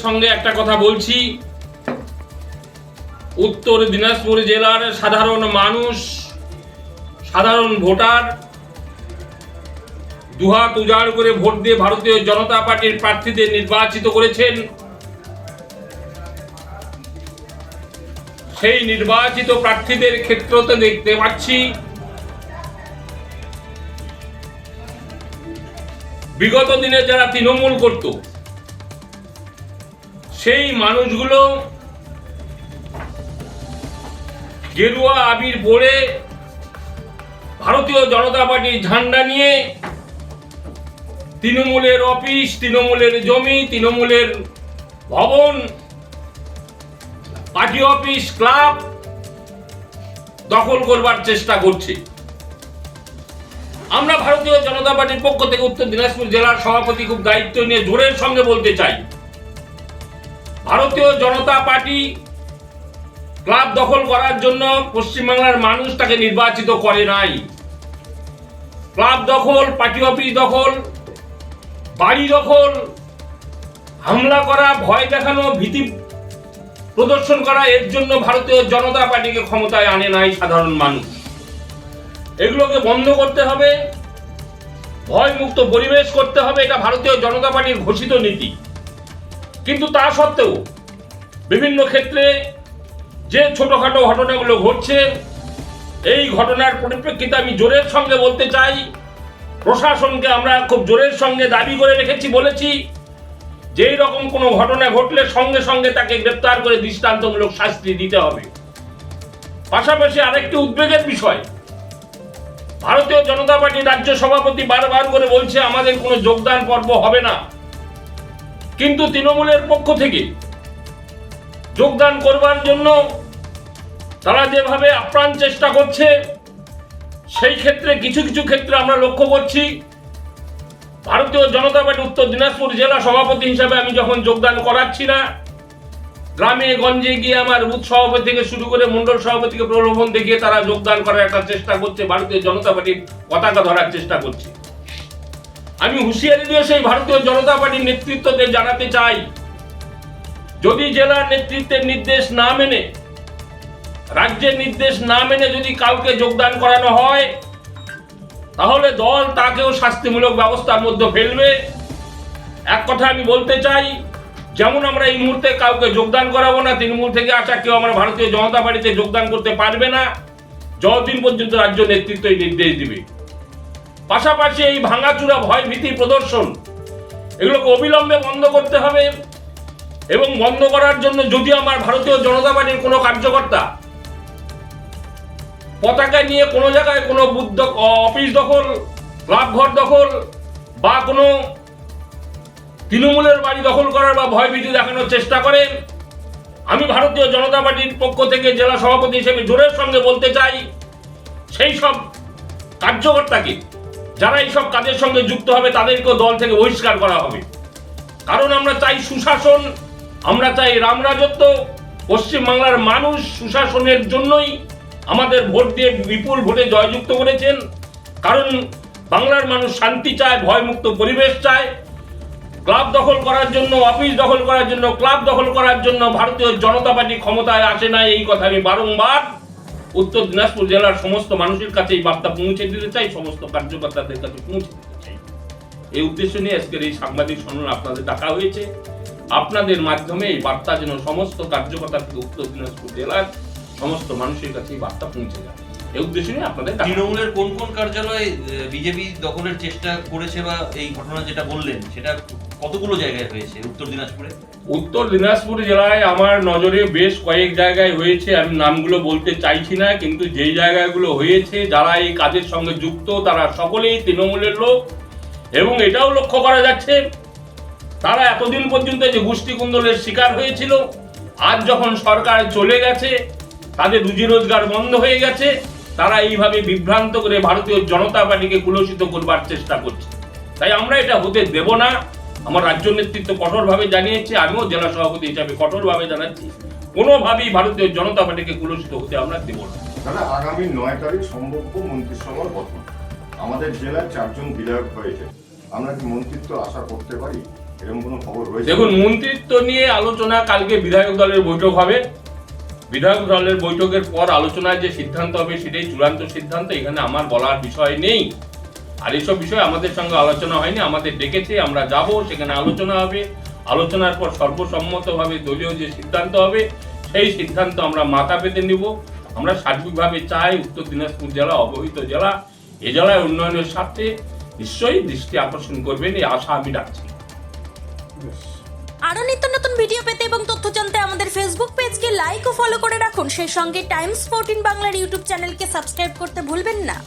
সঙ্গে একটা কথা বলছি, উত্তর দিনাজপুর জেলার সাধারণ মানুষ, সাধারণ ভোটার দুহাত উজাড় করে ভোট দিয়ে ভারতীয় জনতা পার্টির প্রার্থীদের নির্বাচিত করেছেন। সেই নির্বাচিত প্রার্থীদের ক্ষেত্রতে দেখতে পাচ্ছি বিগত দিনে যারা তৃণমূল করত সেই মানুষগুলো গেরুয়া আবির পরে ভারতীয় জনতা পার্টির ঝান্ডা নিয়ে তৃণমূলের অফিস, তৃণমূলের জমি, তৃণমূলের ভবন, পার্টি অফিস, ক্লাব দখল করবার চেষ্টা করছে। আমরা ভারতীয় জনতা পার্টির পক্ষ থেকে উত্তর দিনাজপুর জেলার সভাপতি খুব দায়িত্ব নিয়ে জোরের সঙ্গে বলতে চাই, ভারতীয় জনতা পার্টি ক্লাব দখল করার জন্য পশ্চিমবাংলার মানুষ তাকে নির্বাচিত করে নাই। ক্লাব দখল, পার্টি অফিস দখল, বাড়ি দখল, হামলা করা, ভয় দেখানো, ভীতি প্রদর্শন করা, এর জন্য ভারতীয় জনতা পার্টিকে ক্ষমতায় আনে নাই সাধারণ মানুষ। এগুলোকে বন্ধ করতে হবে, ভয় মুক্ত পরিবেশ করতে হবে, এটা ভারতীয় জনতা পার্টির ঘোষিত নীতি। কিন্তু তা সত্ত্বেও বিভিন্ন ক্ষেত্রে যে ছোটখাটো ঘটনাগুলো ঘটছে, এই ঘটনার পরিপ্রেক্ষিতে আমি জোরের সঙ্গে বলতে চাই, প্রশাসনকে আমরা খুব জোরের সঙ্গে দাবি করে রেখেছি, বলেছি যে রকম কোনো ঘটনা ঘটলে সঙ্গে সঙ্গে তাকে গ্রেপ্তার করে দৃষ্টান্তমূলক শাস্তি দিতে হবে। পাশাপাশি আরেকটি উদ্বেগের বিষয়, ভারতীয় জনতা পার্টির রাজ্য সভাপতি বারবার করে বলছে আমাদের কোনো যোগদান পর্ব হবে না, কিন্তু তৃণমূলের পক্ষ থেকে যোগদান করবার জন্য তারা যেভাবে আপ্রাণ চেষ্টা করছে, সেই ক্ষেত্রে কিছু কিছু ক্ষেত্রে আমরা লক্ষ্য করছি ভারতীয় জনতা পার্টি উত্তর দিনাজপুর জেলা সভাপতি হিসাবে আমি যখন যোগদান করাচ্ছি না, গ্রামে গঞ্জে গিয়ে আমার বুথ সভাপতি থেকে শুরু করে মন্ডল সভাপতিকে প্রলোভন দেখিয়ে তারা যোগদান করার একটা চেষ্টা করছে, ভারতীয় জনতা পার্টির পতাকা ধরার চেষ্টা করছে। আমি হুঁশিয়ারি দিয়ে সেই ভারতীয় জনতা পার্টির নেতৃত্বদের জানাতে চাই, যদি জেলার নেতৃত্বের নির্দেশ না মেনে, রাজ্যের নির্দেশ না মেনে যদি কাউকে যোগদান করানো হয়, তাহলে দল তাকেও শাস্তিমূলক ব্যবস্থার মধ্যে ফেলবে। এক কথা আমি বলতে চাই, যেমন আমরা এই মুহূর্তে কাউকে যোগদান করাবো না, তৃণমূল থেকে আসা কেউ আমরা ভারতীয় জনতা পার্টিতে যোগদান করতে পারবে না যতদিন পর্যন্ত রাজ্য নেতৃত্ব এই নির্দেশ দিবে। পাশাপাশি এই ভাঙাচুরা ভয় ভীতি প্রদর্শন, এগুলোকে অবিলম্বে বন্ধ করতে হবে। এবং বন্ধ করার জন্য যদি আমার ভারতীয় জনতা পার্টির কোনো কার্যকর্তা পতাকা নিয়ে কোনো জায়গায় কোনো বুথ অফিস দখল, ক্লাব ঘর দখল বা কোনো তৃণমূলের বাড়ি দখল করার বা ভয়ভীতি দেখানোর চেষ্টা করেন, আমি ভারতীয় জনতা পার্টির পক্ষ থেকে জেলা সভাপতি হিসেবে জোরের সঙ্গে বলতে চাই, সেই সব কার্যকর্তাকে যারা এইসব কাজের সঙ্গে যুক্ত হবে তাদেরকেও দল থেকে বহিষ্কার করা হবে। কারণ আমরা চাই সুশাসন, আমরা চাই রামরাজত্ব। পশ্চিমবাংলার মানুষ সুশাসনের জন্যই আমাদের ভোট দিয়ে বিপুল ভোটে জয়যুক্ত করেছেন। কারণ বাংলার মানুষ শান্তি চায়, ভয়মুক্ত পরিবেশ চায়। ক্লাব দখল করার জন্য, অফিস দখল করার জন্য, ক্লাব দখল করার জন্য ভারতীয় জনতা পার্টি ক্ষমতায় আসে না, এই কথা আমি বারংবার উত্তর দিনাজপুর জেলার সমস্ত মানুষের কাছে এই বার্তা পৌঁছে দিতে চাই, সমস্ত কার্যকর্তাদের কাছে পৌঁছে দিতে চাই। এই উদ্দেশ্য নিয়ে আজকের এই সাংবাদিক সম্মেলন আপনাদের ডাকা হয়েছে। আপনাদের মাধ্যমে এই বার্তা যেন সমস্ত কার্যকর্তা থেকে উত্তর দিনাজপুর জেলার সমস্ত মানুষের কাছে এই বার্তা পৌঁছে যায়, এই উদ্দেশ্য নিয়ে আপনাদের। তৃণমূলের কোন কোন কার্যালয়ে বিজেপি দখলের চেষ্টা করেছে বা এই ঘটনা যেটা বললেন সেটা কতগুলো জায়গায় হয়েছে উত্তর দিনাজপুরে? উত্তর দিনাজপুর জেলায় আমার নজরে বেশ কয়েক জায়গায় হয়েছে, আমি নামগুলো বলতে চাইছি না, কিন্তু যেই জায়গাগুলো হয়েছে যারা এই কাজের সঙ্গে যুক্ত তারা সকলেই তৃণমূলের লোক। এবং এটাও লক্ষ্য করা যাচ্ছে তারা এতদিন পর্যন্ত যে গোষ্ঠী কুন্দলের শিকার হয়েছিল, আজ যখন সরকার চলে গেছে, তাদের রুজি রোজগার বন্ধ হয়ে গেছে, তারা এইভাবে বিভ্রান্ত করে ভারতীয় জনতা পার্টিকে কুলসিত করবার চেষ্টা করছে। তাই আমরা এটা হতে দেব না। আমার রাজ্য নেতৃত্ব কঠোরভাবে জানিয়েছে, আমিও জেলা সভাপতি হিসাবে কঠোরভাবে জানাচ্ছি, কোনোভাবেই ভারতীয় জনতা পার্টিকে কুলসিত হতে আমরা দেব না। দাদা, আগামী ৯ তারিখ সম্ভাব্য মন্ত্রিসভার গঠন, আমাদের জেলায় ৪ জন বিধায়ক হয়েছে, আমরা কি মন্ত্রিত্ব আশা করতে পারি? এরকম কোনো খবর রয়েছে? দেখুন, মন্ত্রিত্ব নিয়ে আলোচনা কালকে বিধায়ক দলের বৈঠক হবে। বিধায়ক দলের বৈঠকের পর আলোচনায় যে সিদ্ধান্ত হবে সেটাই চূড়ান্ত সিদ্ধান্ত, এখানে আমার বলার বিষয় নেই। আর এইসব বিষয়ে আমাদের সঙ্গে আলোচনা হয়নি, আমাদের ডেকেছে, আমরা যাব, সেখানে আলোচনা হবে। আলোচনার পর সর্বসম্মতভাবে দলীয় যে সিদ্ধান্ত হবে সেই সিদ্ধান্ত আমরা মাথা পেতে নিব। আমরা সার্বিকভাবে চাই উত্তর দিনাজপুর জেলা অবহিত জেলা, এ জেলায় উন্নয়নের স্বার্থে নিশ্চয়ই দৃষ্টি আকর্ষণ করবেন, এই আশা আমি রাখছি। আরো নিত্য নতুন ভিডিও পেতে এবং তথ্য জানতে আমাদের ফেসবুক পেজকে লাইক ও ফলো করে রাখুন। সেই সঙ্গে টাইমস 14 বাংলার ইউটিউব চ্যানেলকে সাবস্ক্রাইব করতে ভুলবেন না।